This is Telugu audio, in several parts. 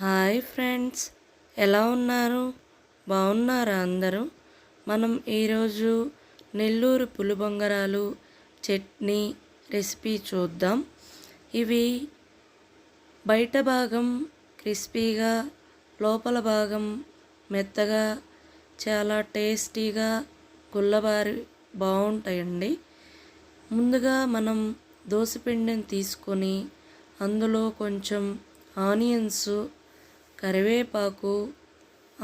హాయ్ ఫ్రెండ్స్, ఎలా ఉన్నారు? బాగున్నారా అందరూ? మనం ఈరోజు నెల్లూరు పులిబొంగరాలు చట్నీ రెసిపీ చూద్దాం. ఇవి బయట భాగం క్రిస్పీగా, లోపల భాగం మెత్తగా, చాలా టేస్టీగా గుల్లబారి బాగుంటాయండి. ముందుగా మనం దోసపిండిని తీసుకొని అందులో కొంచెం ఆనియన్స్, కరివేపాకు,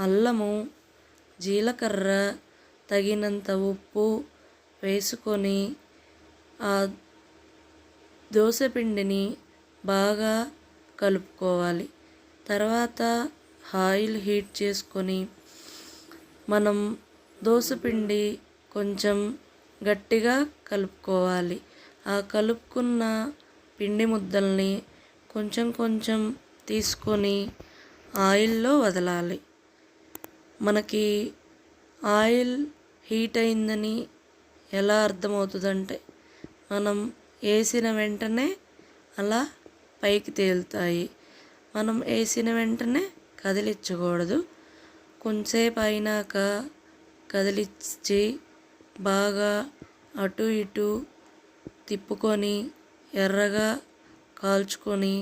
అల్లము, జీలకర్ర, తగినంత ఉప్పు వేసుకొని ఆ దోసపిండిని బాగా కలుపుకోవాలి. తర్వాత ఆయిల్ హీట్ చేసుకొని మనం దోసపిండి కొంచెం గట్టిగా కలుపుకోవాలి. ఆ కలుపుకున్న పిండి ముద్దల్ని కొంచెం కొంచెం తీసుకొని ఆయిల్లో వదలాలి. మనకి ఆయిల్ హీట్ అయిందని ఎలా అర్థమవుతుందంటే, మనం వేసిన వెంటనే అలా పైకి తేలుతాయి. మనం వేసిన వెంటనే కదిలించకూడదు. కొంచెంసేపు అయినాక కదిలించి బాగా అటు ఇటు తిప్పుకొని ఎర్రగా కాల్చుకొని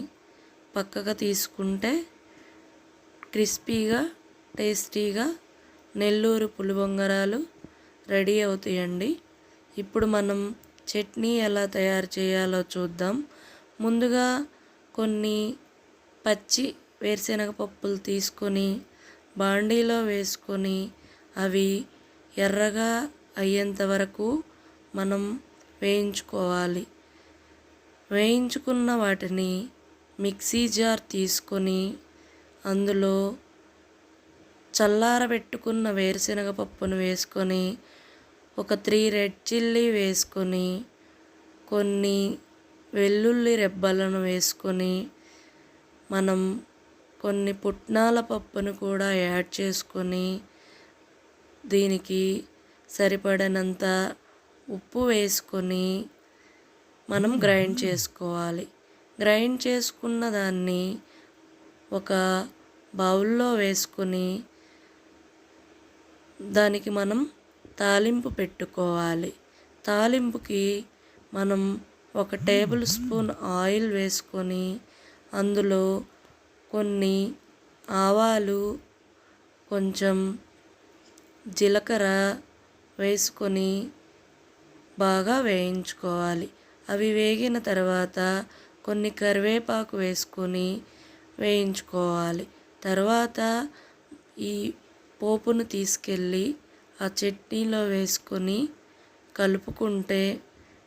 పక్కకు తీసుకుంటే క్రిస్పీగా, టేస్టీగా నెల్లూరు పులిబొంగరాలు రెడీ అవుతాయండి. ఇప్పుడు మనం చట్నీ ఎలా తయారు చేయాలో చూద్దాం. ముందుగా కొన్ని పచ్చి వేరుశనగ పప్పులు తీసుకొని బాండీలో వేసుకొని అవి ఎర్రగా అయ్యేంత వరకు మనం వేయించుకోవాలి. వేయించుకున్న వాటిని మిక్సీ జార్ తీసుకొని అందులో చల్లారబెట్టుకున్న వేరుశనగ పప్పును వేసుకొని ఒక 3 రెడ్ చిల్లీ వేసుకొని కొన్ని వెల్లుల్లి రెబ్బలను వేసుకొని మనం కొన్ని పుట్నాల పప్పును కూడా యాడ్ చేసుకొని దీనికి సరిపడినంత ఉప్పు వేసుకొని మనం గ్రైండ్ చేసుకోవాలి. గ్రైండ్ చేసుకున్న దాన్ని ఒక బౌల్లో వేసుకొని దానికి మనం తాలింపు పెట్టుకోవాలి. తాలింపుకి మనం 1 టేబుల్ స్పూన్ ఆయిల్ వేసుకొని అందులో కొన్ని ఆవాలు, కొంచెం జీలకర్ర వేసుకొని బాగా వేయించుకోవాలి. అవి వేగిన తర్వాత కొన్ని కరివేపాకు వేసుకొని వేయించుకోవాలి. తర్వాత ఈ పోపును తీసుకెళ్ళి ఆ చట్నీలో వేసుకొని కలుపుకుంటే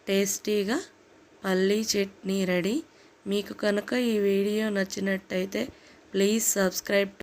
టేస్టీగా పల్లీ చట్నీ రెడీ. మీకు కనుక ఈ వీడియో నచ్చినట్టయితే ప్లీజ్ సబ్స్క్రైబ్.